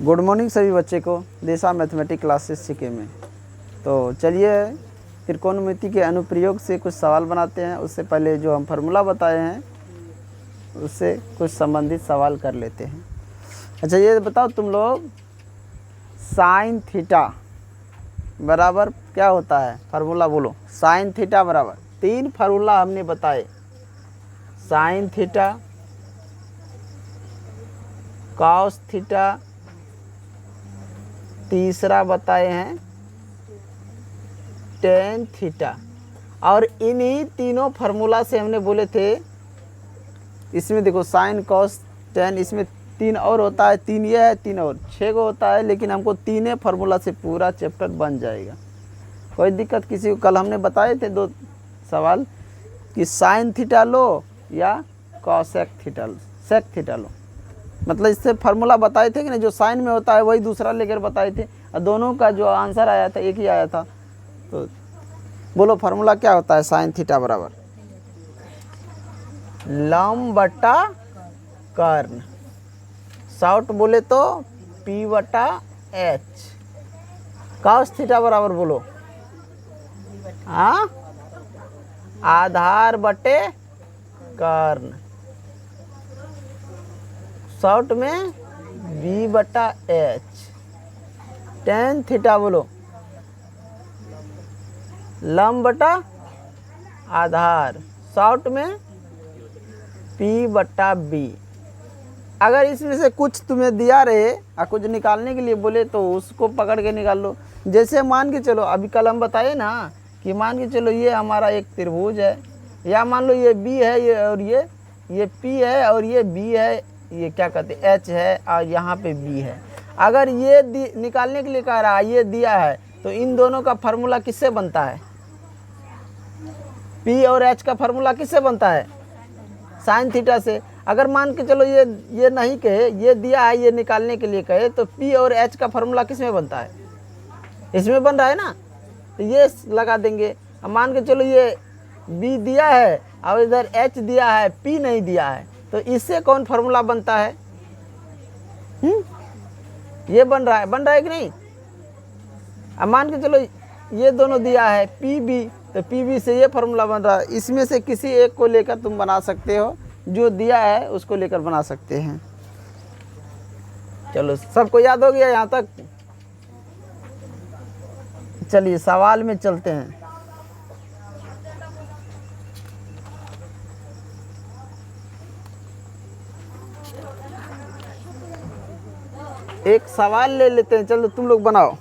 Good morning सभी बच्चे को दिशा मैथमेटिक्स क्लासेस सीखे में। तो चलिए त्रिकोणमिति के अनुप्रयोग से कुछ सवाल बनाते हैं। उससे पहले जो हम फार्मूला बताए हैं उससे कुछ संबंधित सवाल कर लेते हैं। अच्छा ये बताओ तुम लोग, साइन थीटा बराबर क्या होता है? फार्मूला बोलो। साइन थीटा बराबर, तीन फार्मूला हमने बताए। साइन थीटा, कॉस थीटा, तीसरा बताए हैं टेन थीटा। और इन्हीं तीनों फार्मूला से हमने बोले थे, इसमें देखो साइन कॉस टेन, इसमें तीन और होता है, तीन ये है, तीन और, 6 को होता है। लेकिन हमको तीनों फार्मूला से पूरा चैप्टर बन जाएगा, कोई दिक्कत किसी को। कल हमने बताए थे 2 सवाल कि साइन थीटा लो या कॉसेक थीटा लो, सेक थीटा लो। मतलब इससे फार्मूला बताए थे कि नहीं, जो साइन में होता है वही दूसरा लेकर बताए थे, और दोनों का जो आंसर आया था एक ही आया था। तो बोलो फार्मूला क्या होता है? साइन थीटा बराबर लंब बटा कर्ण, शॉर्ट बोले तो P बटा H। कॉस थीटा बराबर बोलो, हाँ, आधार बटे कर्ण, शॉर्ट में B बटा H। टेन थीटा बोलो, लंब बटा आधार, शॉर्ट में P बटा B। अगर इसमें से कुछ तुम्हें दिया रहे और कुछ निकालने के लिए बोले तो उसको पकड़ के निकाल लो। जैसे मान के चलो, अभी कल हम बताए ना कि मान के चलो ये हमारा एक त्रिभुज है, या मान लो ये B है, ये और ये P है और ये B है, ये क्या कहते हैं H है, और यहाँ पे B है। अगर ये निकालने के लिए कह रहा है, ये दिया है, तो इन दोनों का फार्मूला किससे बनता है? P और H का फार्मूला किससे बनता है? साइन थीटा से। अगर मान के चलो ये नहीं कहे, ये दिया है, ये निकालने के लिए कहे, तो P और H का फार्मूला किस में बनता है? इसमें बन रहा है ना, तो ये लगा देंगे। अब मान के चलो ये B दिया है और इधर H दिया है, P नहीं दिया है, तो इससे कौन फार्मूला बनता है? ये बन रहा है कि नहीं? अब मान के चलो ये दोनों दिया है PB, तो PB से ये फार्मूला बन रहा है। इसमें से किसी एक को लेकर तुम बना सकते हो, जो दिया है उसको लेकर बना सकते हैं। चलो सबको याद हो गया यहाँ तक? चलिए सवाल में चलते हैं। एक सवाल ले लेते हैं, चलो तुम लोग बनाओ।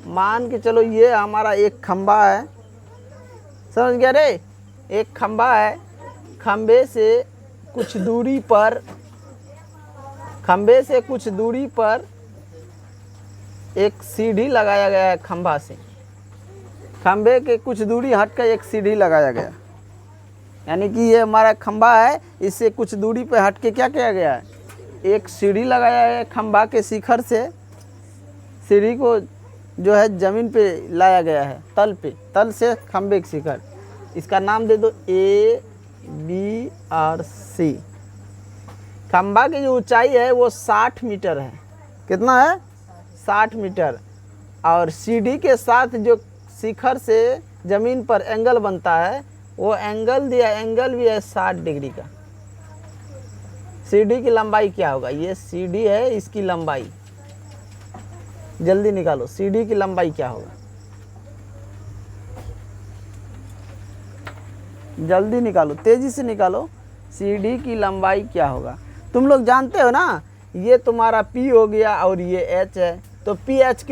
मान के चलो ये हमारा एक खंबा है, समझ गया रे? एक खंबा है, खंबे से कुछ दूरी पर एक सीढ़ी लगाया गया है। खंबा से, खंबे के कुछ दूरी हटकर एक सीढ़ी लगाया गया, यानी कि ये हमारा खंबा है, इससे कुछ दूरी पर हट के क्या किया गया है? एक सीढ़ी लगाया है। खंबा के शिखर से सीढ़ी को जो है जमीन पे लाया गया है, तल पे, तल से खंबे के शिखर। इसका नाम दे दो A, B और C। खंबा की जो ऊंचाई है वो 60 मीटर है। कितना है? 60 मीटर। और सीढ़ी के साथ जो शिखर से जमीन पर एंगल बनता है, वो एंगल दिया, एंगल भी है 60 डिग्री का। सीढ़ी की लंबाई क्या होगा? ये सीढ़ी है, इसकी लंबाई जल्दी निकालो। सीढ़ी की लंबाई क्या होगा? जल्दी निकालो, तेजी से निकालो। सीढ़ी की लंबाई क्या होगा? तुम लोग जानते हो ना, ये तुम्हारा P हो गया और ये H है, तो PH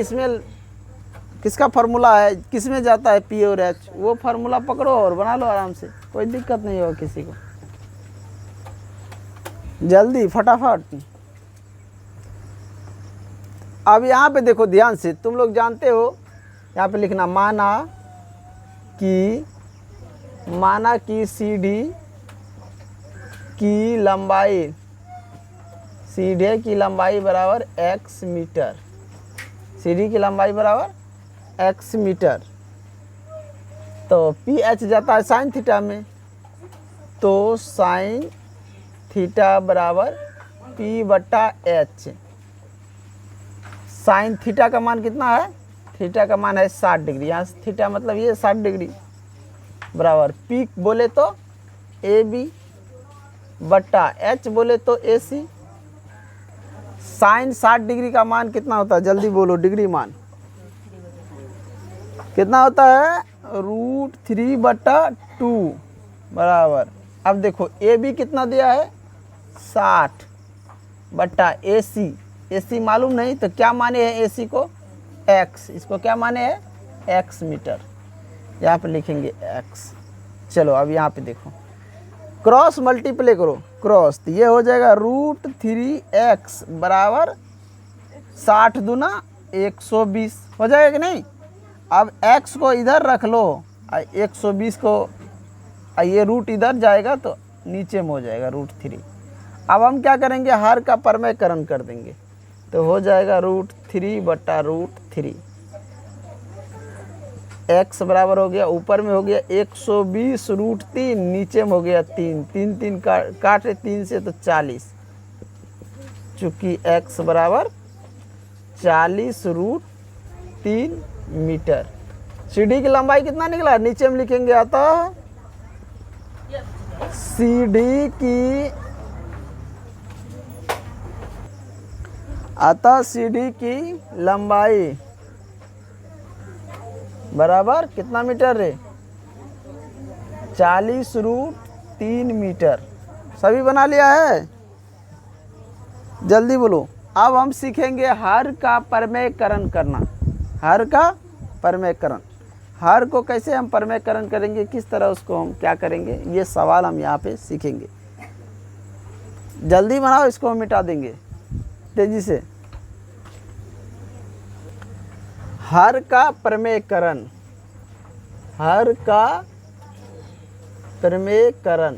किसका फार्मूला है? किस में जाता है P और H? वो फार्मूला पकड़ो और बना लो आराम से, कोई दिक्कत नहीं होगा किसी को। जल्दी फटाफट। अब यहाँ पे देखो ध्यान से, तुम लोग जानते हो, यहाँ पे लिखना माना कि सीढ़ी की लंबाई बराबर x मीटर। सीढ़ी की लंबाई बराबर x मीटर, तो PH जाता है साइन थीटा में, तो साइन थीटा बराबर P बटा H। साइन थीटा का मान कितना है, थीटा का मान है 60 डिग्री, यहाँ थीटा मतलब ये 60 डिग्री बराबर पी बोले तो ए बी बट्टा एच बोले तो ए सी। साइन 60 डिग्री का मान कितना होता है, जल्दी बोलो, डिग्री मान कितना होता है, √3/2 बराबर। अब देखो ए बी कितना दिया है 60 बट्टा ए सी मालूम नहीं तो क्या माने हैं ए सी को x, इसको क्या माने हैं x मीटर, यहाँ पे लिखेंगे x। चलो अब यहाँ पे देखो क्रॉस मल्टीप्लाई करो, क्रॉस तो ये हो जाएगा √3x बराबर 60 दूना 120 हो जाएगा कि नहीं। अब x को इधर रख लो और 120 को, ये रूट इधर जाएगा तो नीचे में हो जाएगा √3। अब हम क्या करेंगे, हर का परमेयकरण कर देंगे तो हो जाएगा √3/√3। x बराबर हो गया, ऊपर में हो गया 120√3, नीचे में हो गया 3 3 काटे 3 से तो 40, चूँकि x बराबर 40√3 मीटर। सीढ़ी की लंबाई कितना निकला, नीचे में लिखेंगे अतः सीढ़ी की लंबाई बराबर कितना मीटर रे, 40√3 मीटर। सभी बना लिया है, जल्दी बोलो। अब हम सीखेंगे हर का परमेयकरण करना, हर का परमेयकरण। हर को कैसे हम परमेयकरण करेंगे, किस तरह उसको हम क्या करेंगे, ये सवाल हम यहाँ पे सीखेंगे। जल्दी बनाओ, इसको हम मिटा देंगे तेजी से। हर का परमेयकरण, हर का परमेयकरण।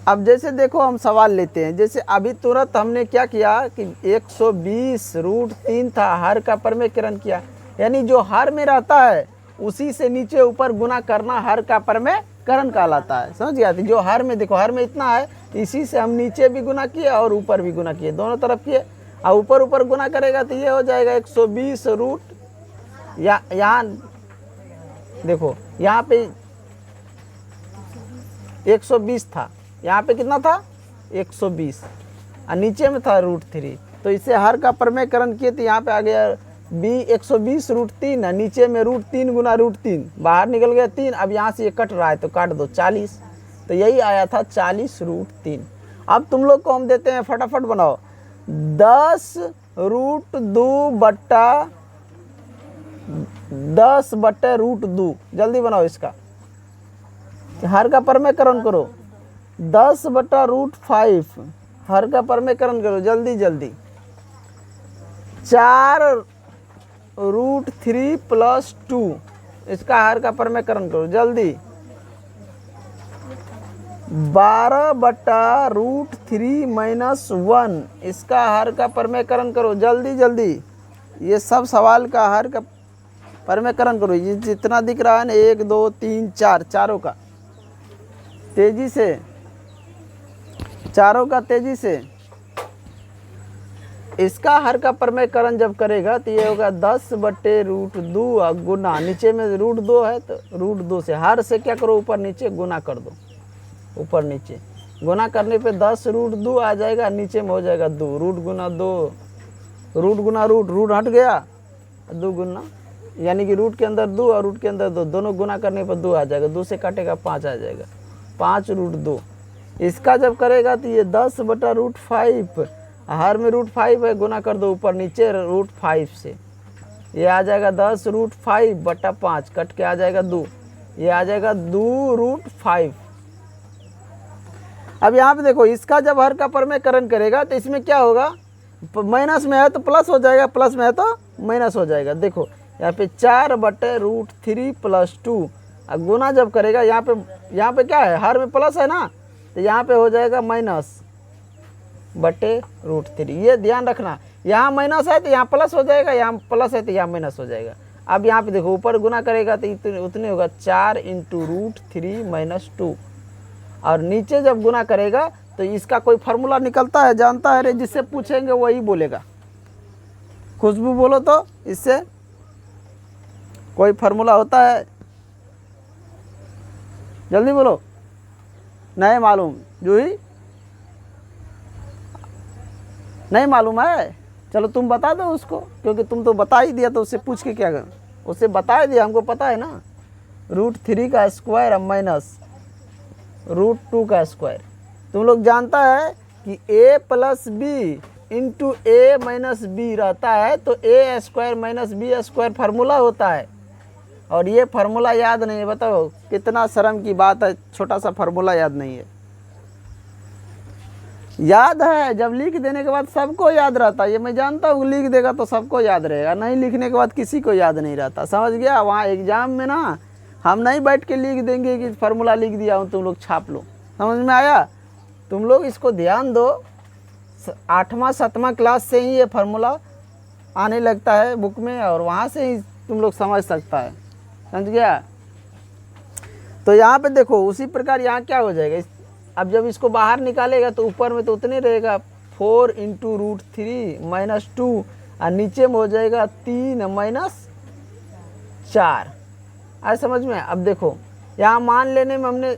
अब जैसे देखो हम सवाल लेते हैं, जैसे अभी तुरंत हमने क्या किया कि 120√3 था, हर का परमेयकरण किया, यानी जो हर में रहता है उसी से नीचे ऊपर गुना करना हर का परमेयकरण कहलाता है। समझ गया, जो हर में देखो, हर में इतना है, इसी से हम नीचे भी गुना किए और ऊपर भी गुना किए, दोनों तरफ किए, और ऊपर ऊपर गुना करेगा तो ये हो जाएगा 120 यहाँ देखो, यहाँ पे 120 था, यहाँ पे कितना था 120 और नीचे में था √3, तो इसे हर का परमेयकरण किए तो यहाँ पे आ गया 120√3 है, नीचे में √3 गुना √3, बाहर निकल गया 3। अब यहाँ से ये कट रहा है तो काट दो 40, तो यही आया था 40√3। अब तुम लोग को हम देते हैं, फटाफट बनाओ, 10√2/√2, जल्दी बनाओ इसका, हर का परमेयकरण करो। 10/√5 हर का परमेयकरण करो, जल्दी जल्दी। 4√3+2 इसका हर का परमेयकरण करो, जल्दी। 12/√3-1 इसका हर का परमेयकरण करो, जल्दी जल्दी। ये सब सवाल का हर का परमेयकरण करो, ये जितना दिख रहा है ना, 1 2 3 4, चारों का तेजी से, चारों का तेजी से। इसका हर का परमेयकरण जब करेगा तो ये होगा 10/√2 गुना, नीचे में √2 है तो √2 से, हर से क्या करो, ऊपर नीचे गुना कर दो, ऊपर नीचे गुना करने पे 10√2 आ जाएगा, नीचे में हो जाएगा 2, रूट गुना 2, रूट गुना रूट, रूट हट गया, 2 गुना, यानी कि रूट के अंदर 2 और रूट के अंदर 2, दोनों गुना करने पर 2 आ जाएगा, 2 से काटेगा 5 आ जाएगा, 5√2। इसका जब करेगा तो ये 10/√5, हर में √5 है, गुना कर दो ऊपर नीचे √5 से, ये आ जाएगा 10√5/5, कट के आ जाएगा 2, ये आ जाएगा 2√5। अब यहाँ पे देखो, इसका जब हर का परमेयकरण करेगा तो इसमें क्या होगा, माइनस में है तो प्लस हो जाएगा, प्लस में है तो माइनस हो जाएगा। देखो यहाँ पे 4/√3+2, अब गुना जब करेगा यहाँ पे क्या है, हर में प्लस है ना, तो यहाँ पे हो जाएगा -/√3। ये ध्यान रखना, यहाँ माइनस है तो यहाँ प्लस हो जाएगा, यहाँ प्लस है तो यहाँ माइनस हो जाएगा। अब यहाँ पे देखो, ऊपर गुना करेगा तो उतने होगा 4 × √3 - 2, और नीचे जब गुना करेगा तो इसका कोई फार्मूला निकलता है, जानता है रे? जिससे पूछेंगे वही बोलेगा। खुशबू बोलो तो, इससे कोई फार्मूला होता है? जल्दी बोलो। नहीं मालूम? जूही नहीं मालूम है? चलो तुम बता दो उसको, क्योंकि तुम तो बता ही दिया, तो उससे पूछ के क्या कर, उससे बता ही दिया, हमको पता है ना। √3 का स्क्वायर अब माइनस √2 का स्क्वायर। तुम लोग जानता है कि a + b into a - b रहता है, तो a² - b² फार्मूला होता है। और ये फार्मूला याद नहीं है, बताओ कितना शर्म की बात है, छोटा सा फार्मूला याद नहीं है। याद है, जब लिख देने के बाद सबको याद रहता है, ये मैं जानता हूँ। लिख देगा तो सबको याद रहेगा, नहीं लिखने के बाद किसी को याद नहीं रहता, समझ गया? वहाँ एग्जाम में ना हम नहीं बैठ के लिख देंगे कि फार्मूला लिख दिया हूँ, तुम लोग छाप लो। समझ में आया? तुम लोग इसको ध्यान दो, 8वां 7वां क्लास से ही ये फार्मूला आने लगता है बुक में, और वहाँ से ही तुम लोग समझ सकता है, समझ गया? तो यहाँ पे देखो, उसी प्रकार यहाँ क्या हो जाएगा, अब जब इसको बाहर निकालेगा तो ऊपर में तो उतने रहेगा 4 × √3 - 2, और नीचे में हो जाएगा 3 - 4। आए समझ में? अब देखो यहाँ मान लेने में हमने,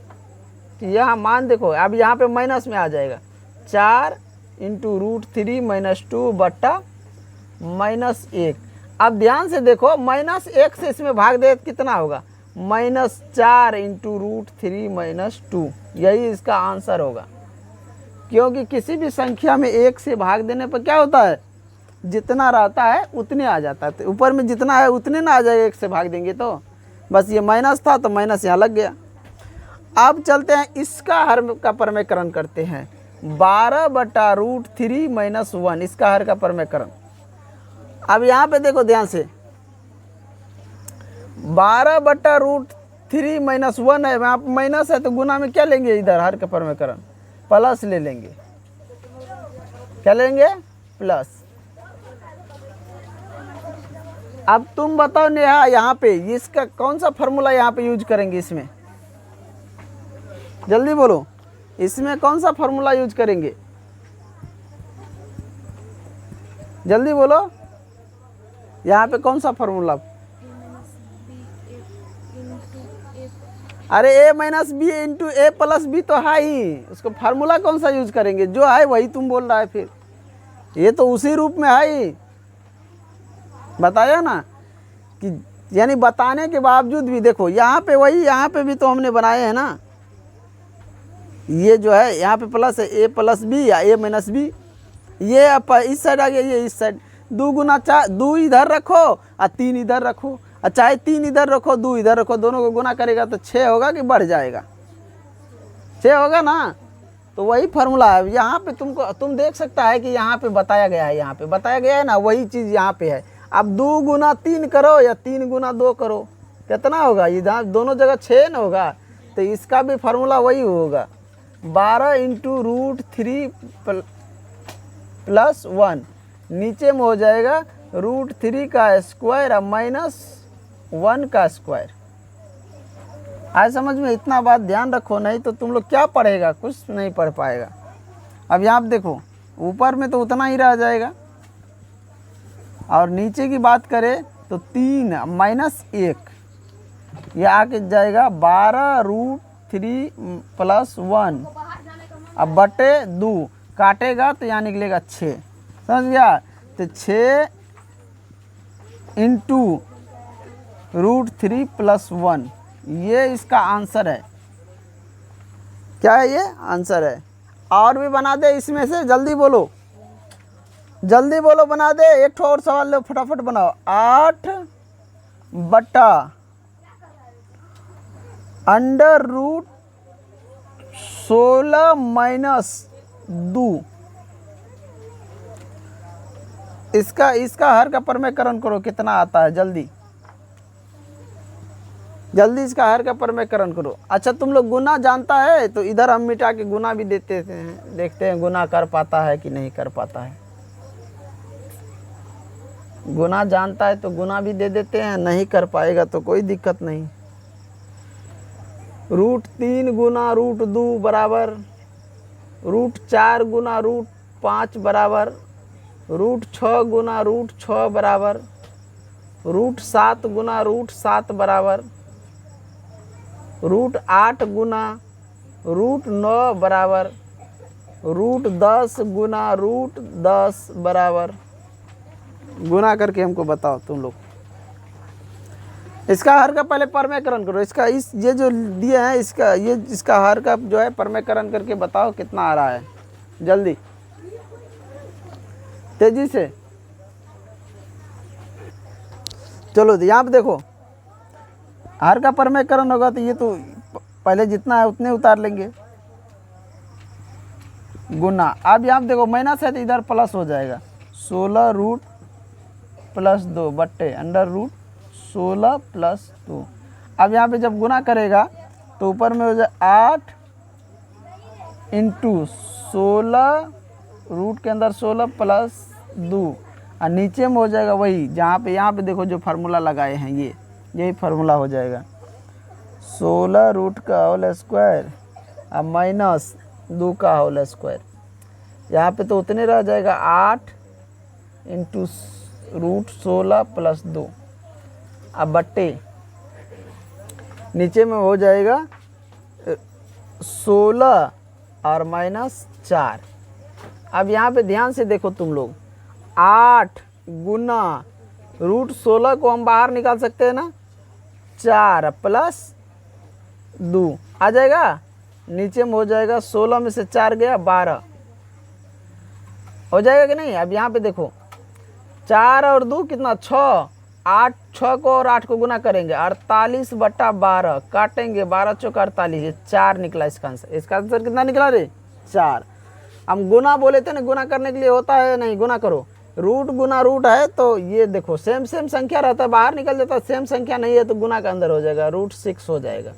यहाँ मान देखो, अब यहाँ पे माइनस में आ जाएगा 4 × √3 - 2 बट्टा -1। अब ध्यान से देखो, -1 से इसमें भाग दे कितना होगा? -4 × √3 - 2। यही इसका आंसर होगा, क्योंकि किसी भी संख्या में 1 से भाग देने पर क्या होता है, जितना रहता है उतने आ जाता है। तो ऊपर में जितना है उतने ना आ जाएगा, 1 से भाग देंगे तो। बस ये माइनस था तो माइनस यहाँ लग गया। अब चलते हैं इसका हर का प्रमेयकरण करते हैं। 12 बटा √3 - 1, इसका हर का प्रमेयकरण। अब यहाँ पे देखो ध्यान से, 12 बटा √3 - 1 है, वहाँ पे माइनस है, तो गुना में क्या लेंगे? इधर हर का प्रमेयकरण प्लस ले लेंगे। क्या लेंगे? प्लस। अब तुम बताओ नेहा, यहाँ पे इसका कौन सा फार्मूला यहाँ पे यूज करेंगे? इसमें जल्दी बोलो, इसमें कौन सा फार्मूला यूज करेंगे? जल्दी बोलो, यहाँ पे कौन सा फार्मूला? अरे a - b into a + b तो है ही, उसको फार्मूला कौन सा यूज करेंगे? जो है वही तुम बोल रहा है, फिर ये तो उसी रूप में है ही, बताया ना कि, यानी बताने के बावजूद भी देखो यहाँ पे वही, यहाँ पे भी तो हमने बनाए हैं ना। ये जो है यहाँ पे प्लस है, a + b या a - b, ये इस साइड आ गया, ये इस साइड। 2 गुना 4, 2 इधर रखो और 3 इधर रखो, और चाहे 3 इधर रखो 2 इधर रखो, दोनों को गुना करेगा तो 6 होगा कि बढ़ जाएगा? 6 होगा ना। तो वही फार्मूला है यहाँ पे। तुम देख सकता है कि यहाँ पे बताया गया है, यहाँ पे बताया गया है ना, वही चीज़ यहाँ पे है। अब 2 गुना 3 करो या 3 गुना 2 करो, कितना होगा? इधर दोनों जगह 6 न होगा, तो इसका भी फार्मूला वही होगा, 12 × √3 + 1, नीचे में हो जाएगा √3 का स्क्वायर और -1 का स्क्वायर। आज समझ में? इतना बात ध्यान रखो, नहीं तो तुम लोग क्या पढ़ेगा, कुछ नहीं पढ़ पाएगा। अब यहाँ पे देखो, ऊपर में तो उतना ही रह जाएगा, और नीचे की बात करें तो 3 - 1, ये आके जाएगा 12 √3 + 1, अब बटे 2 काटेगा तो यहाँ निकलेगा 6, समझ गया? तो 6 × √3 + 1, ये इसका आंसर है। क्या है? ये आंसर है। और भी बना दे इसमें से, जल्दी बोलो, जल्दी बोलो, बना दे। एक ठो और सवाल लो, फटाफट बनाओ। 8 बटा √16 - 2, इसका हर का प्रमेयकरण करो, कितना आता है? जल्दी जल्दी इसका हर का प्रमेयकरण करो। अच्छा तुम लोग गुना जानता है, तो इधर हम मिटा के गुना भी देते हैं, देखते हैं गुना कर पाता है कि नहीं कर पाता है। गुना जानता है तो गुना भी दे देते हैं, नहीं कर पाएगा तो कोई दिक्कत नहीं। √3 गुना √2 बराबर √4 गुना √5 बराबर √6 गुना √6 बराबर √7 गुना √7 बराबर √8 गुना √9 बराबर √10 गुना √10 बराबर। गुना करके हमको बताओ तुम लोग। इसका हर का पहले परमेकरण करो। इसका ये जो दिए हैं इसका हर का जो है परमेकरण करके बताओ कितना आ रहा है, जल्दी तेजी से। चलो यहाँ पे देखो, हर का परमेकरण होगा तो ये तो पहले जितना है उतने उतार लेंगे, गुना। अब यहाँ पे देखो माइनस है तो इधर प्लस हो जाएगा, 16 रूट प्लस 2 बट्टे अंडर रूट 16 प्लस 2। अब यहाँ पे जब गुना करेगा तो ऊपर में हो जाए 8 इंटू 16 रूट के अंदर 16 प्लस 2 और नीचे में हो जाएगा वही जहाँ पे यहाँ पे देखो जो फार्मूला लगाए हैं यही फार्मूला हो जाएगा 16 रूट का होल स्क्वायर और माइनस 2 का होल स्क्वायर। यहाँ पे तो उतने रह जाएगा 8 इंटू रूट 16 प्लस 2 अब बट्टे नीचे में हो जाएगा 16 और माइनस 4। अब यहाँ पे ध्यान से देखो तुम लोग, 8 गुना √16 को हम बाहर निकाल सकते हैं ना, 4 प्लस 2 आ जाएगा, नीचे में हो जाएगा 16 में से 4 गया 12 हो जाएगा कि नहीं। अब यहाँ पे देखो 4 और 2 कितना 6, 8 6 को और 8 को गुना करेंगे 48/12 काटेंगे 12 चौका 48, ये 4 निकला इसका आंसर। इसका आंसर कितना निकला रे 4। हम गुना बोले थे ना, गुना करने के लिए होता है नहीं, गुना करो, रूट गुना रूट है तो ये देखो सेम संख्या रहता है बाहर निकल जाता है, सेम संख्या नहीं है तो गुना का अंदर हो जाएगा √6 हो जाएगा।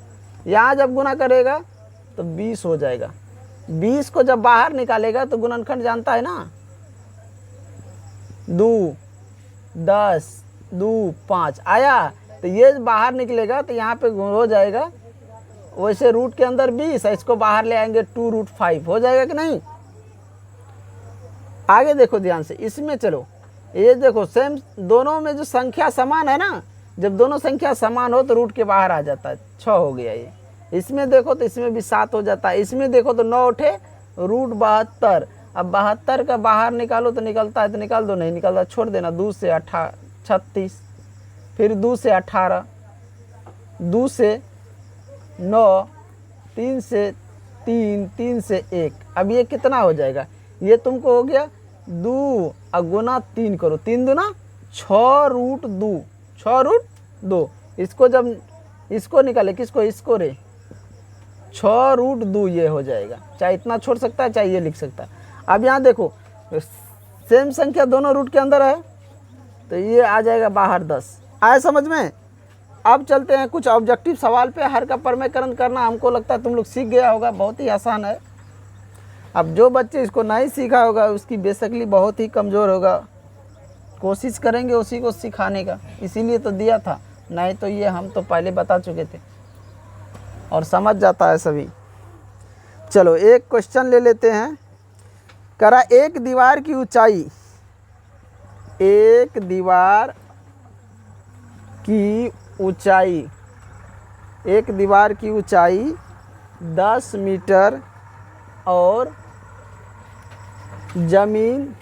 यहाँ जब गुना करेगा तो 20 हो जाएगा, 20 को जब बाहर निकालेगा तो गुणनखंड जानता है ना, 2 10 2 5 आया तो ये बाहर निकलेगा तो यहाँ पे हो जाएगा वैसे रूट के अंदर 20 है, इसको बाहर ले आएंगे 2√5 हो जाएगा कि नहीं। आगे देखो ध्यान से, इसमें चलो ये देखो सेम दोनों में जो संख्या समान है ना, जब दोनों संख्या समान हो तो रूट के बाहर आ जाता है, 6 हो गया ये। इसमें देखो तो इसमें भी 7 हो जाता है, इसमें देखो तो 9 उठे √72। अब 72 का बाहर निकालो तो निकलता है तो निकाल दो, नहीं निकलता छोड़ देना। 2 से 36, फिर 2 से 18, 2 से 9, 3 से 3, 3 से 1। अब ये कितना हो जाएगा, ये तुमको हो गया 2 और गुना 3 करो, 3 दूना 6√2, 6√2। इसको जब इसको निकाले किसको, इसको रे 6√2 ये हो जाएगा। चाहे इतना छोड़ सकता है चाहे ये लिख सकता है। अब यहाँ देखो सेम संख्या दोनों रूट के अंदर है तो ये आ जाएगा बाहर 10। आए समझ में। अब चलते हैं कुछ ऑब्जेक्टिव सवाल पे। हर का परमेकरण करना हमको लगता है तुम लोग सीख गया होगा, बहुत ही आसान है। अब जो बच्चे इसको नहीं सीखा होगा उसकी बेसिकली बहुत ही कमज़ोर होगा, कोशिश करेंगे उसी को सिखाने का, इसीलिए तो दिया था, नहीं तो ये हम तो पहले बता चुके थे और समझ जाता है सभी। चलो एक क्वेश्चन ले लेते हैं। करा एक दीवार की ऊंचाई, एक दीवार की ऊंचाई, एक दीवार की ऊंचाई 10 मीटर और जमीन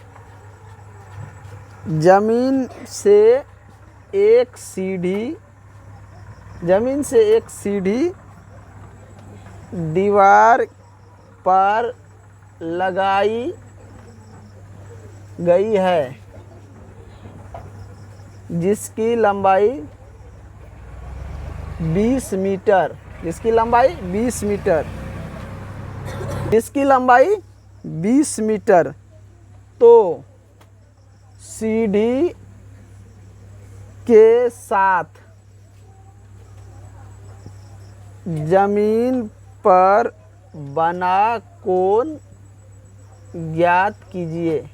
से एक सीढ़ी दीवार पर लगाई गई है जिसकी लंबाई 20 मीटर, जिसकी लंबाई 20 मीटर, जिसकी लंबाई 20 मीटर, तो सीढ़ी के साथ जमीन पर बना कोण ज्ञात कीजिए।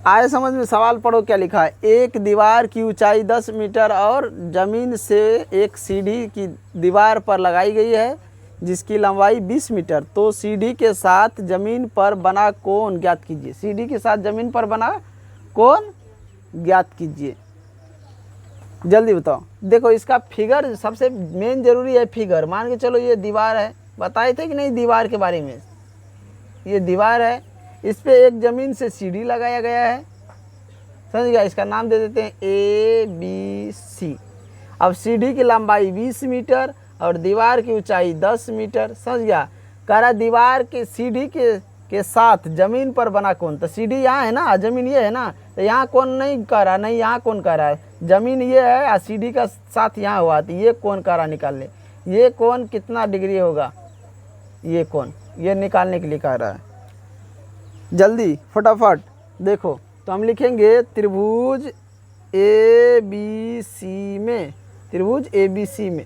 आए समझ में। सवाल पढ़ो क्या लिखा है। एक दीवार की ऊंचाई 10 मीटर और जमीन से एक सीढ़ी की दीवार पर लगाई गई है जिसकी लंबाई 20 मीटर, तो सीढ़ी के साथ जमीन पर बना कोण ज्ञात कीजिए। सीढ़ी के साथ जमीन पर बना कोण ज्ञात कीजिए। जल्दी बताओ। देखो इसका फिगर सबसे मेन जरूरी है। फिगर मान के चलो ये दीवार है, बताए थे कि नहीं दीवार के बारे में। ये दीवार है, इस पे एक जमीन से सीढ़ी लगाया गया है, समझ गया। इसका नाम दे देते हैं ABC। अब सीढ़ी की लंबाई 20 मीटर और दीवार की ऊंचाई 10 मीटर, समझ गया। कह रहा दीवार के सीढ़ी के साथ जमीन पर बना कोण, तो सीढ़ी यहाँ है ना, जमीन ये है ना, तो यहाँ कोण नहीं कर रहा, नहीं यहाँ कोण कर रहा है, जमीन ये है और सीढ़ी का साथ यहाँ हुआ, तो ये कोण कर रहा निकाल ले। ये कोण कितना डिग्री होगा, ये कोण ये निकालने के लिए कह रहा है। जल्दी फटाफट देखो, तो हम लिखेंगे त्रिभुज ABC में, त्रिभुज ABC में।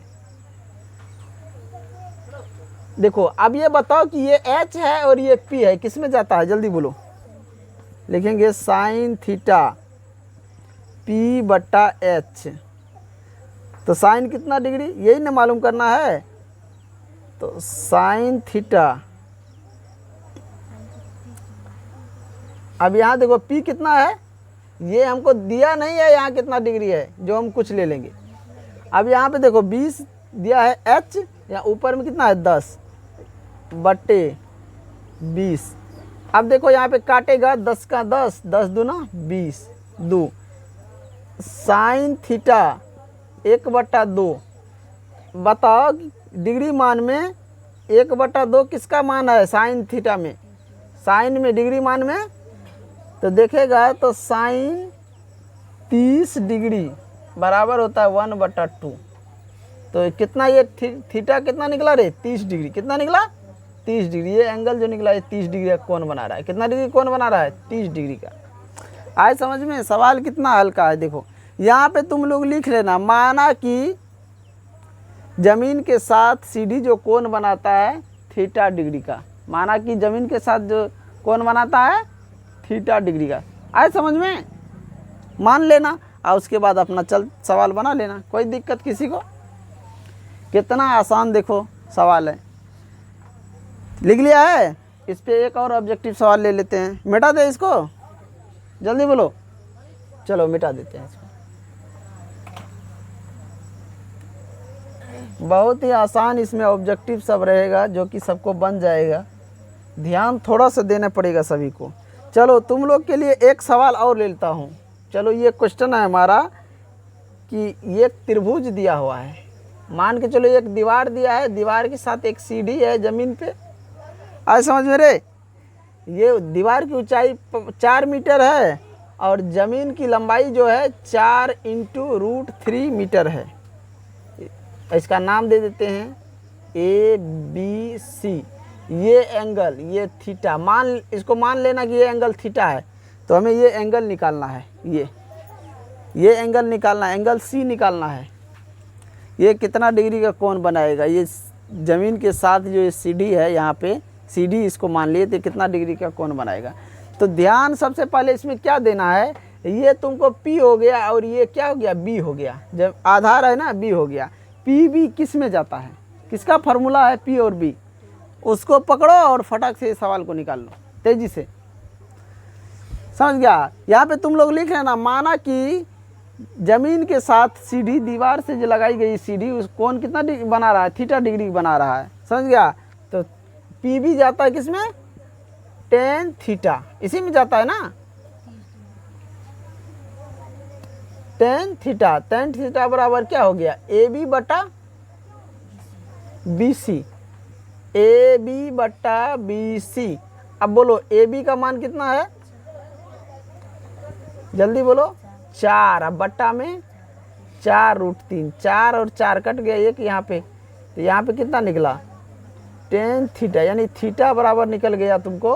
देखो अब ये बताओ कि ये H है और ये P है, किस में जाता है, जल्दी बोलो। लिखेंगे साइन थीटा P बट्टा H। तो साइन कितना डिग्री, यही ना मालूम करना है। तो साइन थीटा, अब यहाँ देखो P कितना है, ये हमको दिया नहीं है यहाँ कितना डिग्री है, जो हम कुछ ले लेंगे। अब यहाँ पे देखो 20 दिया है H, यहाँ ऊपर में कितना है 10 बट्टे 20। अब देखो यहाँ पे काटेगा 10 का 10, 10 दूना 20, 2 साइन थीटा 1/2। बताओ डिग्री मान में 1/2 किसका मान है साइन थीटा में, साइन में डिग्री मान में, तो देखेगा तो साइन 30 डिग्री बराबर होता है 1/2। तो कितना ये थीटा कितना निकला रे, 30 डिग्री। कितना निकला, 30 डिग्री। ये एंगल जो निकला ये 30 डिग्री का कोण बना रहा है। कितना डिग्री कोण बना रहा है, 30 डिग्री का। आए समझ में, सवाल कितना हल्का है। देखो यहाँ पे तुम लोग लिख लेना, माना कि जमीन के साथ सीढ़ी जो कोण बनाता है थीटा डिग्री का, माना कि जमीन के साथ जो कोण बनाता है थीटा डिग्री का। आए समझ में, मान लेना और उसके बाद अपना चल सवाल बना लेना, कोई दिक्कत किसी को। कितना आसान देखो सवाल है, लिख लिया है। इस पे एक और ऑब्जेक्टिव सवाल ले लेते हैं, मिटा दे इसको, जल्दी बोलो। चलो मिटा देते हैं इसको। बहुत ही आसान इसमें ऑब्जेक्टिव सब रहेगा, जो कि सबको बन जाएगा। ध्यान थोड़ा सा देना पड़ेगा सभी को। चलो तुम लोग के लिए एक सवाल और ले लेता हूँ। चलो ये क्वेश्चन है हमारा कि ये त्रिभुज दिया हुआ है, मान के चलो एक दीवार दिया है, दीवार के साथ एक सीढ़ी है जमीन पे। आज समझ में रे, ये दीवार की ऊंचाई 4 मीटर है और ज़मीन की लंबाई जो है 4 × √3 मीटर है। इसका नाम दे देते हैं ABC। ये एंगल, ये थीटा, इसको मान लेना कि ये एंगल थीटा है, तो हमें ये एंगल निकालना है। ये एंगल निकालना है, एंगल C निकालना है। ये कितना डिग्री का कोण बनाएगा, ये ज़मीन के साथ जो ये सीढ़ी है, यहाँ पे सीढ़ी इसको मान लिए, तो कितना डिग्री का कोण बनाएगा। तो ध्यान सबसे पहले इसमें क्या देना है, ये तुमको P हो गया और ये क्या हो गया, B हो गया। जब आधार है ना B हो गया। PB किस में जाता है, किसका फार्मूला है P और B, उसको पकड़ो और फटाक से सवाल को निकाल लो तेजी से, समझ गया। यहाँ पे तुम लोग लिख लेना, माना कि जमीन के साथ सीढ़ी, दीवार से जो लगाई गई सीढ़ी, उस कोण कितना डिग्री बना रहा है, थीटा डिग्री बना रहा है, समझ गया। तो PB जाता है किसमें, tan थीटा, इसी में जाता है ना, tan थीटा बराबर क्या हो गया, AB बटा BC, AB बटा BC। अब बोलो AB का मान कितना है, जल्दी बोलो, 4। अब बट्टा में 4√3, 4 और 4 कट गया एक यहाँ पे, तो यहाँ पे कितना निकला, tan थीटा, यानी थीटा बराबर निकल गया तुमको,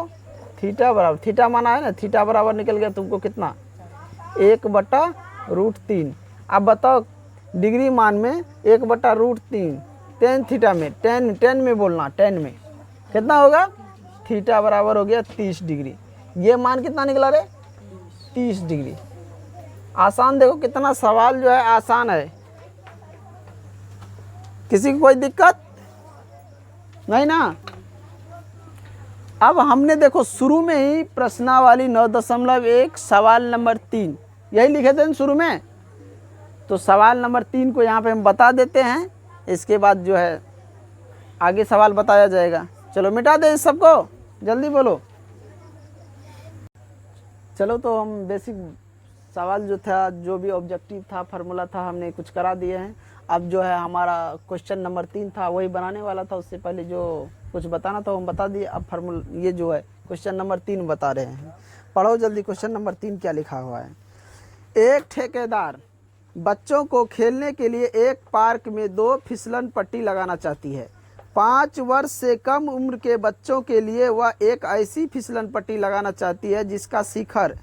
थीटा बराबर, थीटा माना है ना, थीटा बराबर निकल गया तुमको कितना, 1/√3। अब बताओ डिग्री मान में 1/√3, tan थीटा में, tan में बोलना, tan में कितना होगा, थीटा बराबर हो गया 30 डिग्री। ये मान कितना निकला रे, 30 डिग्री। आसान, देखो कितना सवाल जो है आसान है। किसी को कोई दिक्कत, नहीं ना। अब हमने देखो शुरू में ही प्रश्नावली 9.1 सवाल नंबर 3 यही लिखे थे शुरू में, तो सवाल नंबर 3 को यहाँ पे हम बता देते हैं, इसके बाद जो है आगे सवाल बताया जाएगा। चलो मिटा दे इस सबको, जल्दी बोलो। चलो तो हम बेसिक सवाल जो था, जो भी ऑब्जेक्टिव था, फार्मूला था, हमने कुछ करा दिए हैं। अब जो है हमारा क्वेश्चन नंबर 3 था, वही बनाने वाला था। उससे पहले जो कुछ बताना था वो हम बता दिए। अब फार्मूला ये जो है क्वेश्चन नंबर 3 बता रहे हैं। पढ़ो जल्दी क्वेश्चन नंबर 3 क्या लिखा हुआ है। एक ठेकेदार बच्चों को खेलने के लिए एक पार्क में 2 फिसलन पट्टी लगाना चाहती है। 5 वर्ष से कम उम्र के बच्चों के लिए वह एक ऐसी फिसलन पट्टी लगाना चाहती है जिसका शिखर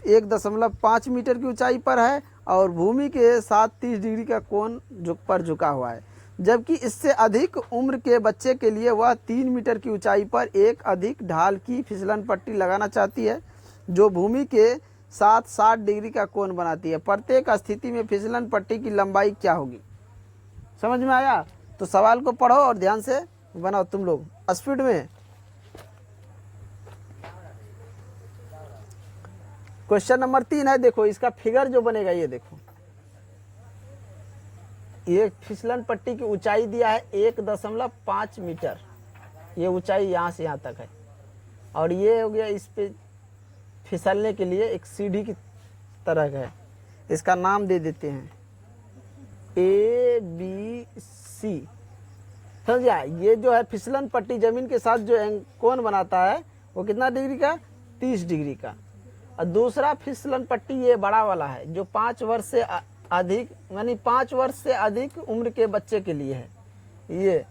1.5 मीटर की ऊंचाई पर है और भूमि के साथ 30 डिग्री का कोण पर झुका हुआ है, जबकि इससे अधिक उम्र के बच्चे के लिए वह 3 मीटर की ऊंचाई पर एक अधिक ढाल की फिसलन पट्टी लगाना चाहती है जो भूमि के साथ 60 डिग्री का कोण बनाती है। प्रत्येक स्थिति में फिसलन पट्टी की लंबाई क्या होगी? समझ में आया? तो सवाल को पढ़ो और ध्यान से बनाओ तुम लोग स्पीड में। क्वेश्चन नंबर 3 है, देखो इसका फिगर जो बनेगा ये देखो, ये फिसलन पट्टी की ऊंचाई दिया है 1.5 मीटर, ये ऊंचाई यहाँ से यहाँ तक है, और ये हो गया इस पे फिसलने के लिए एक सीढ़ी की तरह है। इसका नाम दे देते हैं ABC। समझा? ये जो है फिसलन पट्टी जमीन के साथ जो कोण बनाता है वो कितना डिग्री का? 30 डिग्री का। और दूसरा फिसलन पट्टी ये बड़ा वाला है जो 5 वर्ष से अधिक, यानी 5 वर्ष से अधिक उम्र के बच्चे के लिए है। ये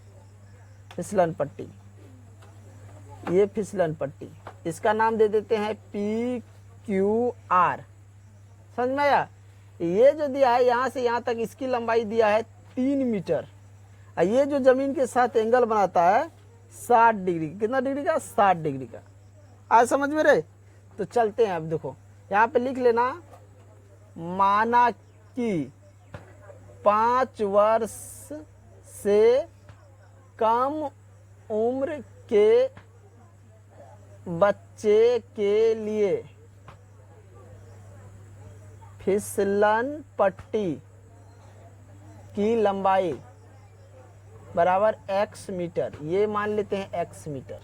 फिसलन पट्टी, ये फिसलन पट्टी, इसका नाम दे देते हैं PQR। समझ में आया? ये जो दिया है यहाँ से यहाँ तक, इसकी लंबाई दिया है 3 मीटर। और ये जो जमीन के साथ एंगल बनाता है 60 डिग्री। कितना डिग्री का? 60 डिग्री का। आज समझ में रहे? तो चलते हैं। अब देखो यहाँ पे लिख लेना, माना कि 5 वर्ष से कम उम्र के बच्चे के लिए फिसलन पट्टी की लंबाई बराबर x मीटर। ये मान लेते हैं x मीटर।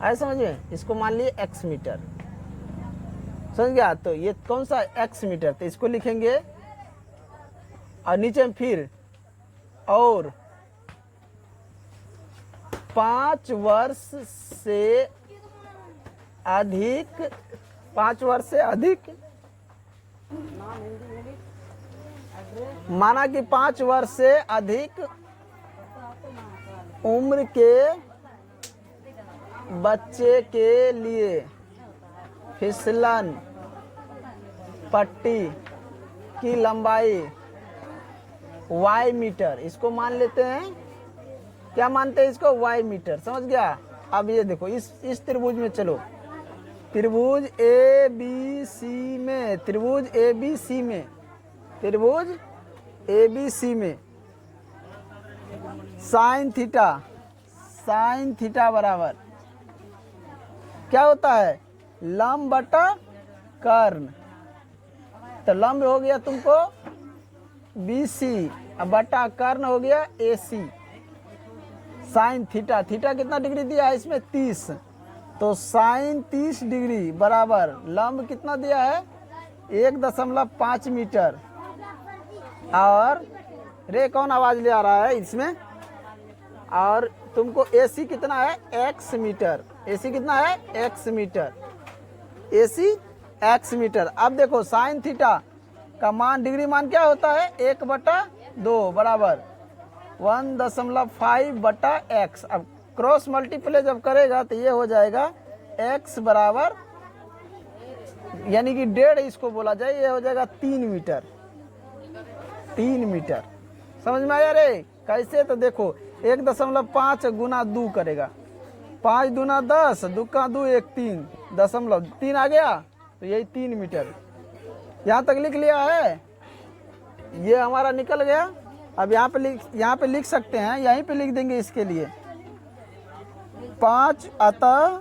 आए समझ में? इसको मान लिए x मीटर। समझ गया? तो ये कौन सा x मीटर? तो इसको लिखेंगे और नीचे में फिर और 5 वर्ष से अधिक, 5 वर्ष से अधिक, माना कि 5 वर्ष से अधिक उम्र के बच्चे के लिए फिसलन पट्टी की लंबाई y मीटर। इसको मान लेते हैं, क्या मानते हैं इसको? y metre. समझ गया? अब ये देखो इस त्रिभुज में चलो, त्रिभुज ABC में, त्रिभुज ABC में, त्रिभुज ABC में साइन थीटा बराबर क्या होता है? लंब बटा कर्ण। तो लंब हो गया तुमको BC, अब बटा कर्ण हो गया AC। साइन थीटा, थीटा कितना डिग्री दिया है इसमें? 30। तो साइन 30 डिग्री बराबर लंब कितना दिया है? 1.5 मीटर। और रे कौन आवाज ले आ रहा है इसमें? और तुमको AC कितना है? x metre. AC कितना है? x metre. AC x metre. अब देखो साइन थीटा का मान, डिग्री मान क्या होता है? 1/2 बराबर 1.5 बटा x। अब क्रॉस मल्टीप्लाई जब करेगा तो ये हो जाएगा x बराबर, यानी कि 1.5 इसको बोला जाए, ये हो जाएगा 3 मीटर। 3 मीटर। समझ में आया रे? कैसे? तो देखो 1.5 गुना 2 करेगा, 5 दूना 10, 2 का 2 1 3.3 आ गया, तो यही 3 मीटर। यहाँ तक लिख लिया है, ये हमारा निकल गया अब यहाँ पे लिख सकते हैं, यहीं पे लिख देंगे इसके लिए 5, अतः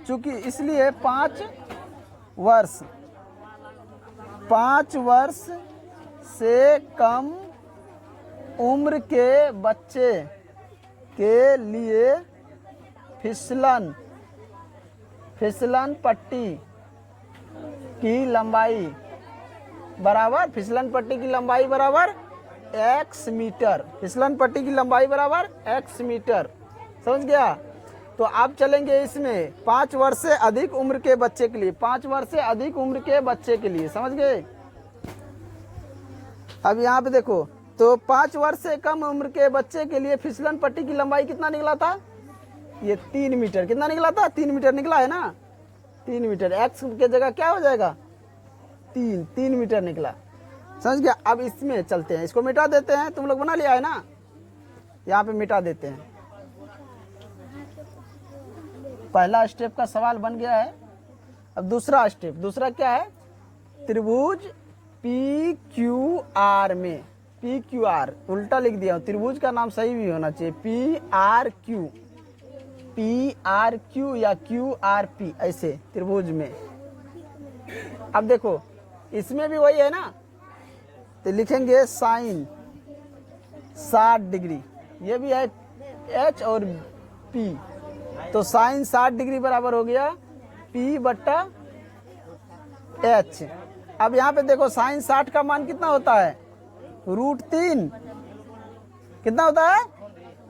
चूंकि इसलिए 5 वर्ष से कम उम्र के बच्चे के लिए फिसलन पट्टी की लंबाई बराबर, फिसलन पट्टी की लंबाई बराबर x मीटर, फिसलन पट्टी की लंबाई बराबर x मीटर। समझ गया? तो आप चलेंगे इसमें 5 वर्ष से अधिक उम्र के बच्चे के लिए, 5 वर्ष से अधिक उम्र के बच्चे के लिए, समझ गए? अब यहाँ पे देखो, तो 5 वर्ष से कम उम्र के बच्चे के लिए फिसलन पट्टी की लंबाई कितना निकला था? ये 3 मीटर। कितना निकला था? 3 मीटर निकला है ना। 3 मीटर, x के जगह क्या हो जाएगा? 3 मीटर निकला। समझ गया? अब इसमें चलते हैं, इसको मिटा देते हैं। तुम लोग बना लिया है ना, यहाँ पे मिटा देते हैं। पहला स्टेप का सवाल बन गया है। अब दूसरा स्टेप, दूसरा क्या है? त्रिभुज PQR में, PQR उल्टा लिख दिया हूँ, त्रिभुज का नाम सही भी होना चाहिए, PRQ या QRP, ऐसे त्रिभुज में। अब देखो इसमें भी वही है ना, तो लिखेंगे साइन 60 डिग्री, ये भी है H और P, तो साइन 60 डिग्री बराबर हो गया P/H। अब यहाँ पे देखो साइन 60 का मान कितना होता है? √3। कितना होता है?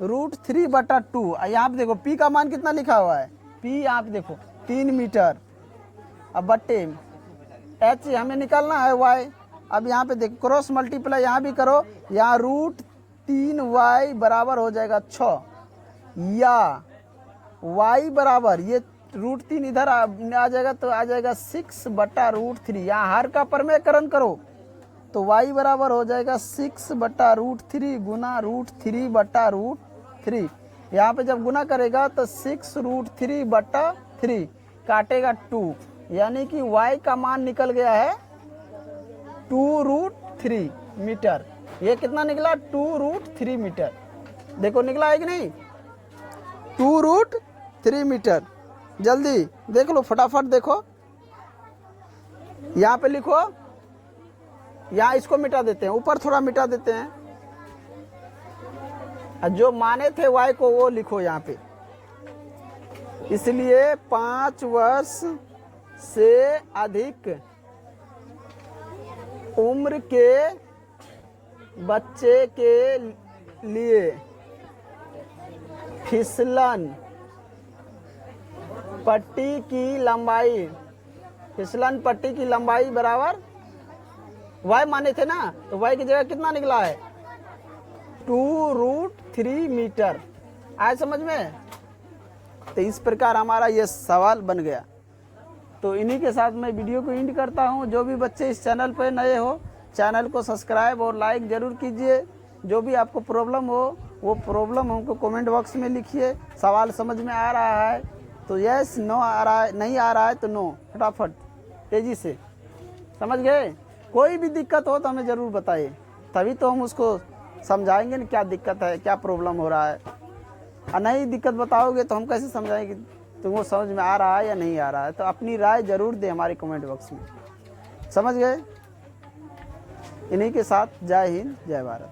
√3/2। यहाँ पे देखो P का मान कितना लिखा हुआ है? P यहाँ पे देखो 3 मीटर। अब बट्टे H हमें निकालना है Y। अब यहाँ पे देखो क्रॉस मल्टीप्लाई यहाँ भी करो, यहाँ √3y बराबर हो जाएगा 6, या y बराबर ये √3 इधर आ जाएगा तो आ जाएगा 6/√3। यहाँ हर का परमेयकरण करो तो y बराबर हो जाएगा 6/√3 गुना √3/√3। यहाँ पे जब गुना करेगा तो 6√3/3 काटेगा 2, यानी कि y का मान निकल गया है 2√3 मीटर। ये कितना निकला? 2√3 मीटर। देखो निकला है कि नहीं? 2√3 मीटर। जल्दी देख लो, फटाफट देखो, यहाँ पे लिखो, यहाँ इसको मिटा देते हैं, ऊपर थोड़ा मिटा देते हैं, जो माने थे y को वो लिखो यहाँ पे। इसलिए 5 वर्ष से अधिक उम्र के बच्चे के लिए फिसलन पट्टी की लंबाई, फिसलन पट्टी की लंबाई बराबर y माने थे ना, तो y की जगह कितना निकला है? 2√3 मीटर। आए समझ में? तो इस प्रकार हमारा ये सवाल बन गया। तो इन्हीं के साथ मैं वीडियो को एंड करता हूँ। जो भी बच्चे इस चैनल पर नए हो, चैनल को सब्सक्राइब और लाइक ज़रूर कीजिए। जो भी आपको प्रॉब्लम हो वो प्रॉब्लम हमको कमेंट बॉक्स में लिखिए। सवाल समझ में आ रहा है तो यस, नो आ रहा है, नहीं आ रहा है तो नो, फटाफट तेज़ी से। समझ गए? कोई भी दिक्कत हो तो हमें ज़रूर बताइए, तभी तो हम उसको समझाएंगे ना क्या दिक्कत है, क्या प्रॉब्लम हो रहा है। और नहीं दिक्कत बताओगे तो हम कैसे समझाएंगे तुमको समझ में आ रहा है या नहीं आ रहा है। तो अपनी राय ज़रूर दे हमारे कमेंट बॉक्स में। समझ गए? इन्हीं के साथ जय हिंद, जय भारत।